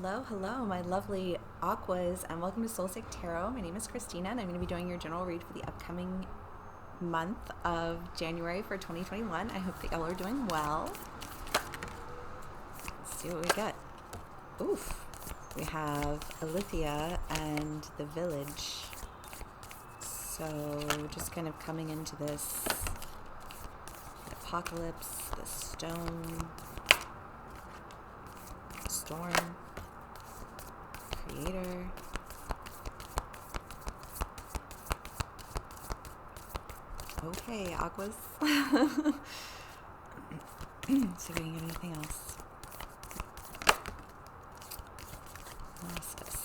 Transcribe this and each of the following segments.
Hello, my lovely Aquas, and welcome to Soulsec Tarot. My name is Christina, and I'm going to be doing your general read for the upcoming month of January for 2021. I hope that y'all are doing well. Let's see what we get. Oof. We have Alithia and the Village. So just kind of coming into this apocalypse, the stone, storm, creator. Okay, Aquas. See if we can get anything else. Narcissus.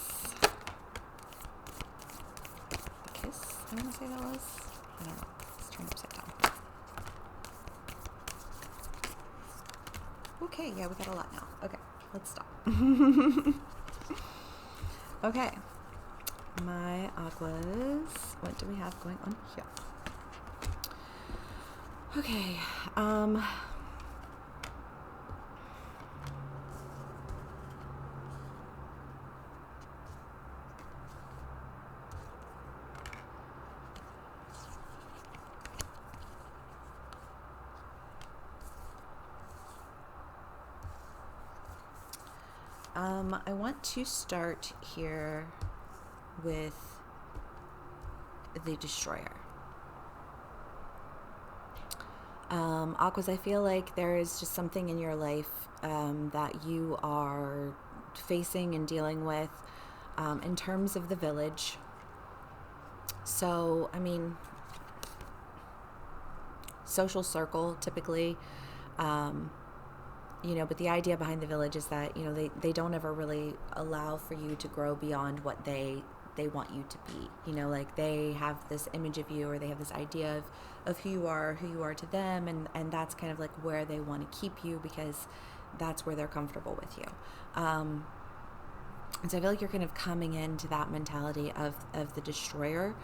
The kiss, I want to say that was. I don't know. Let's turn it upside down. Okay, yeah, we got a lot now. Okay, let's stop. Okay, my Aquas. What do we have going on here? Okay, I want to start here with the Destroyer. Aquas, I feel like there is just something in your life that you are facing and dealing with in terms of the Village. So, I mean, social circle typically, but the idea behind the Village is that, they don't ever really allow for you to grow beyond what they want you to be. Like they have this image of you, or they have this idea of who you are to them, and that's kind of like where they want to keep you, because that's where they're comfortable with you. And so I feel like you're kind of coming into that mentality of the Destroyer,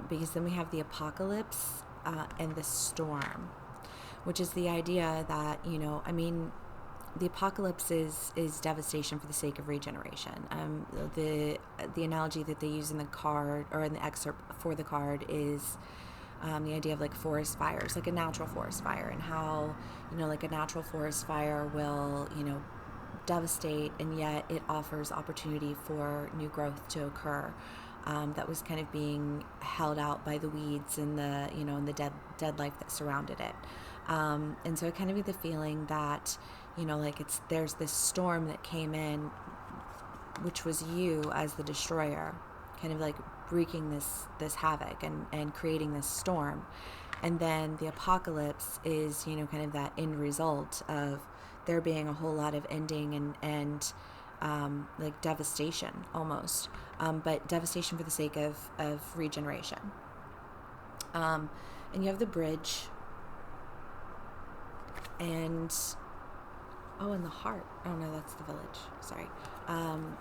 because then we have the apocalypse and the storm, which is the idea that, the apocalypse is devastation for the sake of regeneration. The analogy that they use in the card, or in the excerpt for the card, is the idea of like forest fires, like a natural forest fire, and how, like a natural forest fire will, devastate, and yet it offers opportunity for new growth to occur. That was kind of being held out by the weeds and the, and the dead life that surrounded it. And so I kind of get the feeling that, there's this storm that came in, which was you as the Destroyer, kind of like wreaking this havoc and creating this storm. And then the apocalypse is, kind of that end result of there being a whole lot of ending and like devastation almost, but devastation for the sake of regeneration. And you have the bridge, and and the heart. Oh no, that's the Village. Sorry.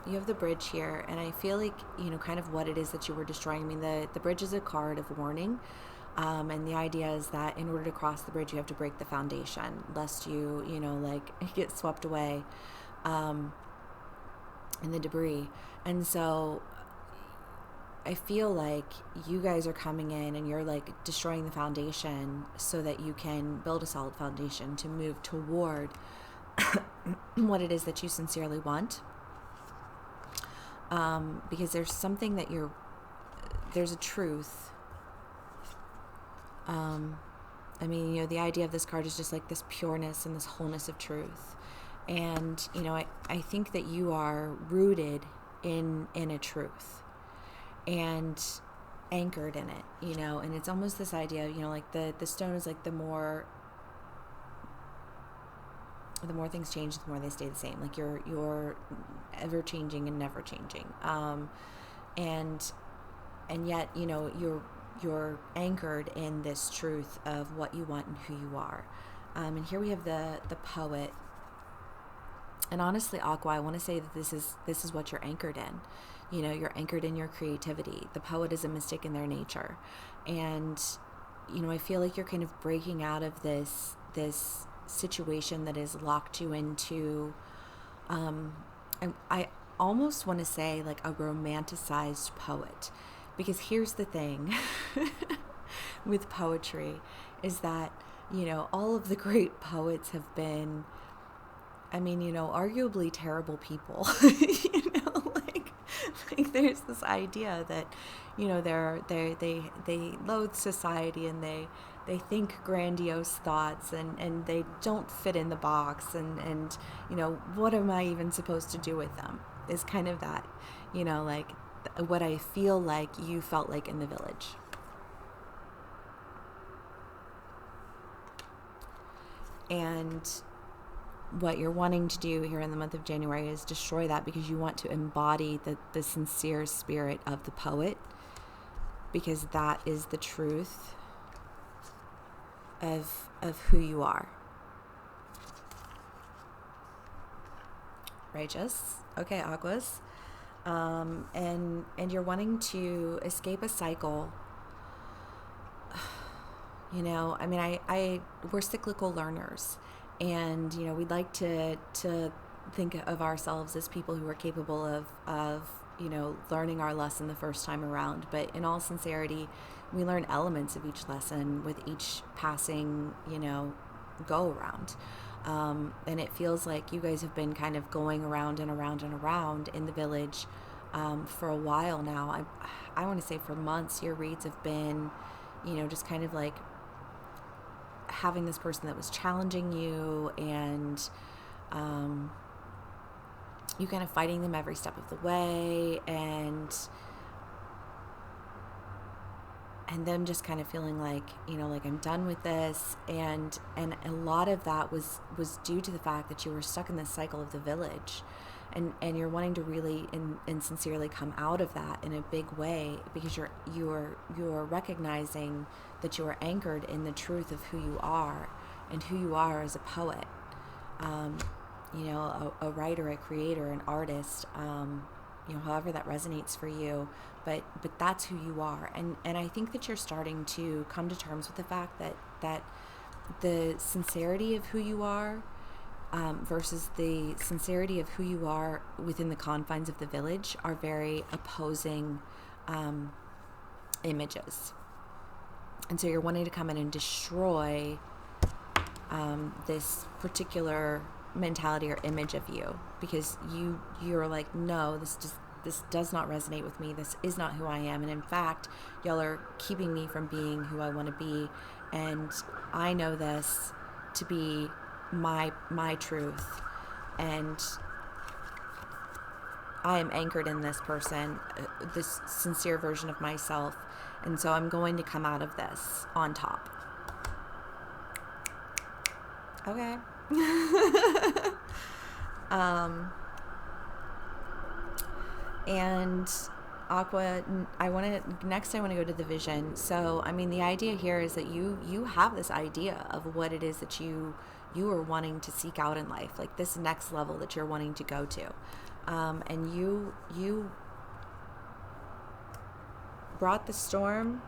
You have the bridge here, and I feel like, kind of what it is that you were destroying. I mean, the bridge is a card of warning, and the idea is that in order to cross the bridge, you have to break the foundation, lest you, like get swept away in the debris. And so I feel like you guys are coming in and you're like destroying the foundation so that you can build a solid foundation to move toward what it is that you sincerely want. Because there's something that there's a truth. The idea of this card is just like this pureness and this wholeness of truth. And, I think that you are rooted in a truth and anchored in it, and it's almost this idea, like the stone is like the more things change, the more they stay the same. Like you're ever changing and never changing. And yet, you're anchored in this truth of what you want and who you are. And here we have the poet. And honestly, Aqua, I want to say that this is what you're anchored in. You're anchored in your creativity. The poet is a mystic in their nature. And, I feel like you're kind of breaking out of this situation that has locked you into I almost want to say like a romanticized poet, because here's the thing with poetry is that, all of the great poets have been, I mean, arguably terrible people. Like there's this idea that, they loathe society, and they think grandiose thoughts, and they don't fit in the box, and what am I even supposed to do with them, is kind of that, like what I feel like you felt like in the village. And what you're wanting to do here in the month of January is destroy that, because you want to embody the sincere spirit of the poet, because that is the truth of who you are. Righteous. Okay, Aquas. And you're wanting to escape a cycle. I mean, we're cyclical learners, and we'd like to think of ourselves as people who are capable of learning our lesson the first time around. But in all sincerity, we learn elements of each lesson with each passing go around. And it feels like you guys have been kind of going around and around and around in the village for a while now. I want to say for months. Your reads have been just kind of like having this person that was challenging you, and you kind of fighting them every step of the way, and them just kind of feeling like, like, I'm done with this. And a lot of that was due to the fact that you were stuck in this cycle of the village, and you're wanting to really and sincerely come out of that in a big way, because you're recognizing that you are anchored in the truth of who you are, and who you are as a poet, a writer, a creator, an artist, however that resonates for you, but that's who you are. And I think that you're starting to come to terms with the fact that the sincerity of who you are versus the sincerity of who you are within the confines of the village are very opposing images. And so you're wanting to come in and destroy this particular mentality or image of you, because you're like, no, this does not resonate with me. This is not who I am. And in fact, y'all are keeping me from being who I want to be. And I know this to be my truth. And I am anchored in this person, this sincere version of myself. And so I'm going to come out of this on top. Okay. And Aqua, I want to go to the vision. So, I mean, the idea here is that you have this idea of what it is that you are wanting to seek out in life, like this next level that you're wanting to go to. And you brought the storm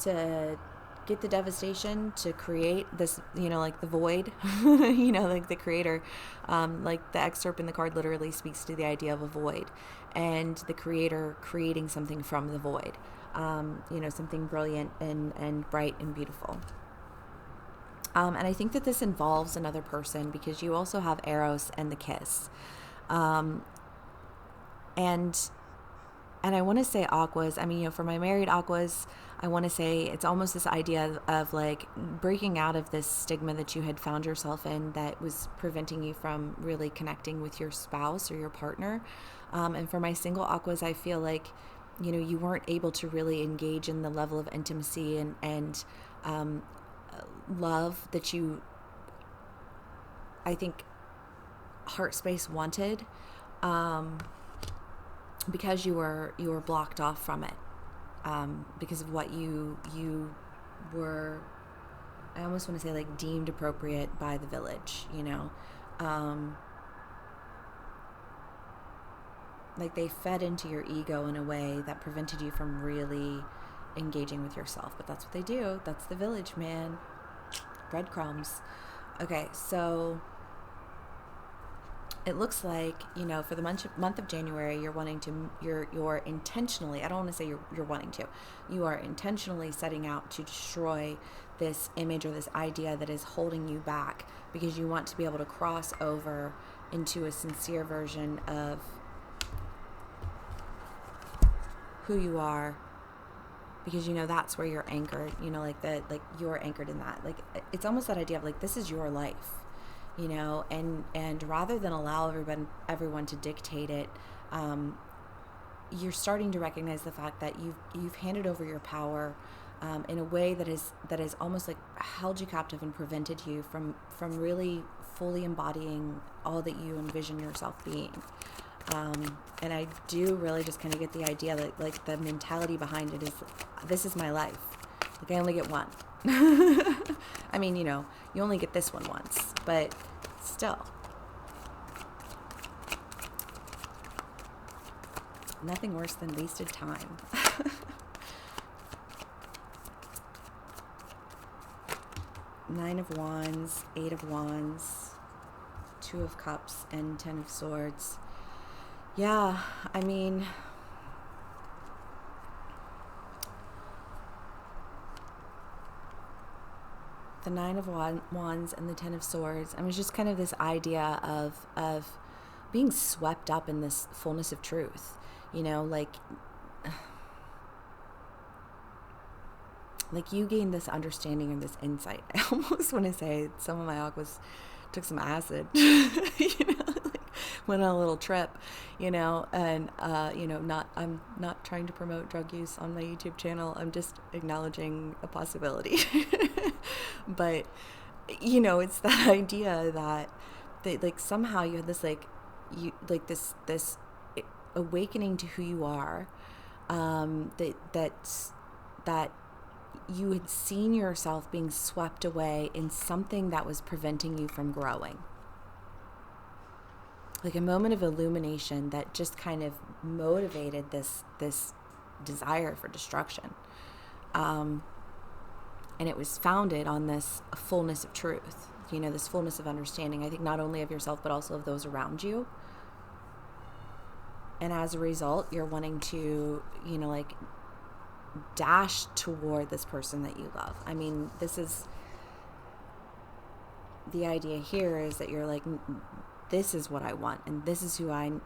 to get the devastation, to create this, like the void, like the creator, like the excerpt in the card literally speaks to the idea of a void, and the creator creating something from the void, something brilliant and bright and beautiful. And I think that this involves another person, because you also have Eros and the kiss. And I want to say Aquas, I mean, for my married Aquas, I want to say it's almost this idea of like breaking out of this stigma that you had found yourself in that was preventing you from really connecting with your spouse or your partner. And for my single Aquas, I feel like, you weren't able to really engage in the level of intimacy and love that you, I think, heart space wanted. Because you were blocked off from it, because of what you were, I almost want to say like deemed appropriate by the village, like they fed into your ego in a way that prevented you from really engaging with yourself. But that's what they do. That's the village, man. Breadcrumbs. Okay, so it looks like, for the month of January, you're intentionally, I don't want to say you're wanting to, you are intentionally setting out to destroy this image or this idea that is holding you back, because you want to be able to cross over into a sincere version of who you are, because that's where you're anchored, like you're anchored in that. Like, it's almost that idea of like, this is your life, and rather than allow everyone to dictate it, you're starting to recognize the fact that you've handed over your power in a way that is almost like held you captive and prevented you from really fully embodying all that you envision yourself being. And I do really just kind of get the idea that, like, the mentality behind it is, this is my life. Like, I only get one. I mean, you only get this one once, but still. Nothing worse than wasted time. Nine of Wands, Eight of Wands, Two of Cups, and Ten of Swords. Yeah, I mean, the Nine of Wands and the Ten of Swords, I mean, it's just kind of this idea of being swept up in this fullness of truth, like you gain this understanding and this insight. I almost want to say some of my aquas took some acid, like went on a little trip, and I'm not trying to promote drug use on my YouTube channel. I'm just acknowledging a possibility. But it's that idea that like somehow you had this this awakening to who you are, that you had seen yourself being swept away in something that was preventing you from growing. Like a moment of illumination that just kind of motivated this desire for destruction. And it was founded on this fullness of truth, this fullness of understanding, I think not only of yourself, but also of those around you. And as a result, you're wanting to, dash toward this person that you love. I mean, this is the idea here, is that you're like, this is what I want, and this is who I am,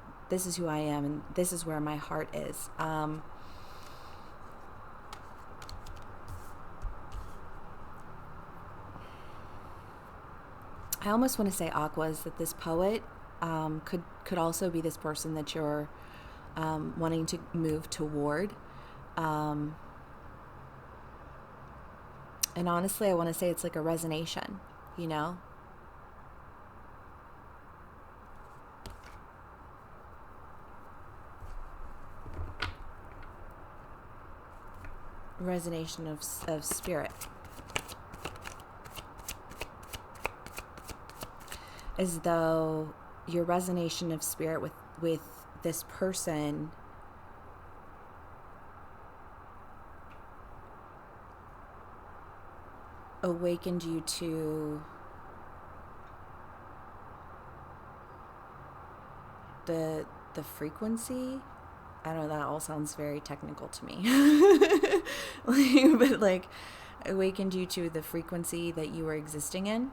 and this is where my heart is. I almost want to say, Aquas, that this poet could also be this person that you're wanting to move toward. And honestly, I want to say it's like a resonation, resonation of spirit. As though your resonation of spirit with this person awakened you to the frequency. I don't know, that all sounds very technical to me. But like awakened you to the frequency that you were existing in.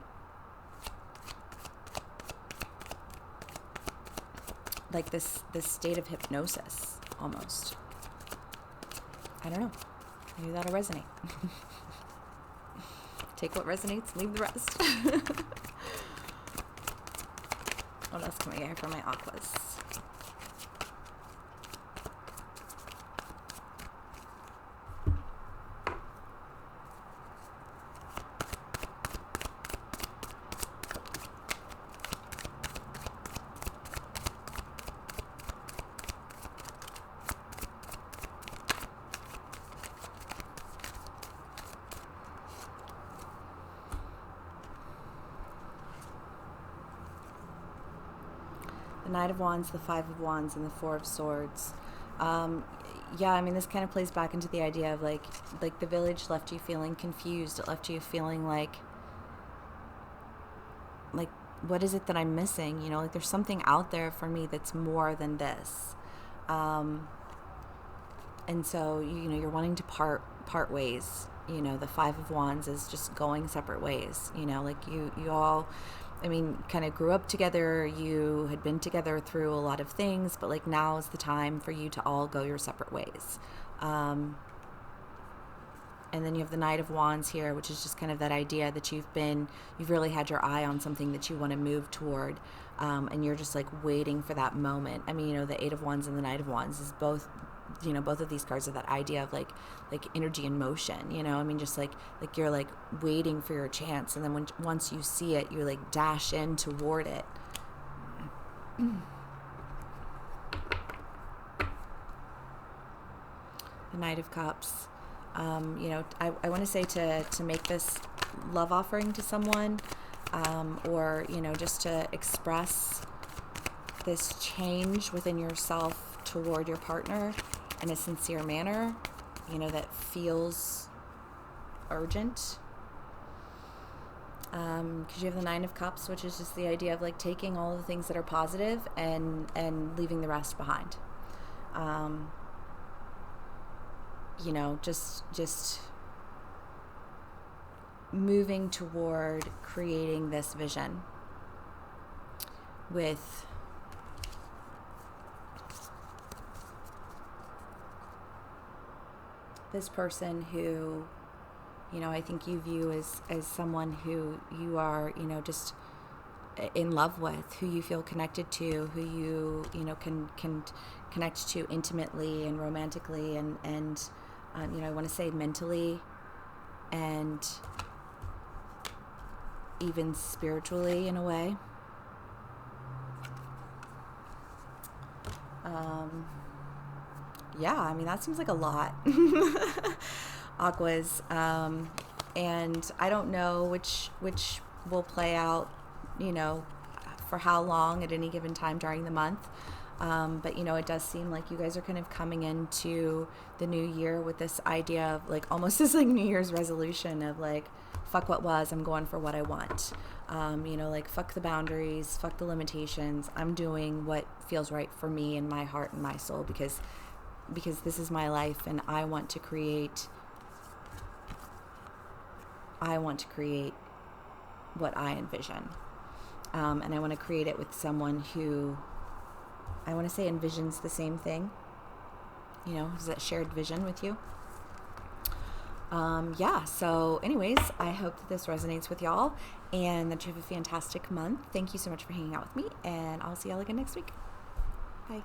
Like this state of hypnosis almost. I don't know. Maybe that'll resonate. Take what resonates, leave the rest. What else can we get here for my aquas? The Knight of Wands, the Five of Wands, and the Four of Swords. Yeah, I mean, this kind of plays back into the idea of like the village left you feeling confused. It left you feeling like what is it that I'm missing? You know, like there's something out there for me that's more than this. And so, you know, you're wanting to part ways. You know, the Five of Wands is just going separate ways. You know, like you all, I mean, kind of grew up together. You had been together through a lot of things, but like now is the time for you to all go your separate ways. And then you have the Knight of Wands here, which is just kind of that idea that you've really had your eye on something that you want to move toward. And you're just like waiting for that moment. I mean, you know, the Eight of Wands and the Knight of Wands is both, you know, both of these cards are that idea of like energy in motion, you know, I mean, just like you're like waiting for your chance. And then once you see it, you like dash in toward it. The Knight of Cups. You know, I want to say to make this love offering to someone, or, you know, just to express this change within yourself toward your partner in a sincere manner, you know, that feels urgent. Because you have the Nine of Cups, which is just the idea of like taking all the things that are positive and leaving the rest behind. You know, just moving toward creating this vision with this person who, you know, I think you view as someone who you are, you know, just in love with, who you feel connected to, who you know, can connect to intimately and romantically and you know, I want to say mentally and even spiritually in a way. Yeah, I mean, that seems like a lot. Aquas. And I don't know which will play out, you know, for how long at any given time during the month. But, you know, it does seem like you guys are kind of coming into the new year with this idea of like almost this like New Year's resolution of like, fuck what was, I'm going for what I want. You know, like fuck the boundaries, fuck the limitations. I'm doing what feels right for me and my heart and my soul because this is my life and I want to create what I envision. And I want to create it with someone who I want to say envisions the same thing, you know, has that shared vision with you. Yeah, so anyways, I hope that this resonates with y'all and that you have a fantastic month. Thank you so much for hanging out with me, and I'll see y'all again next week. Bye.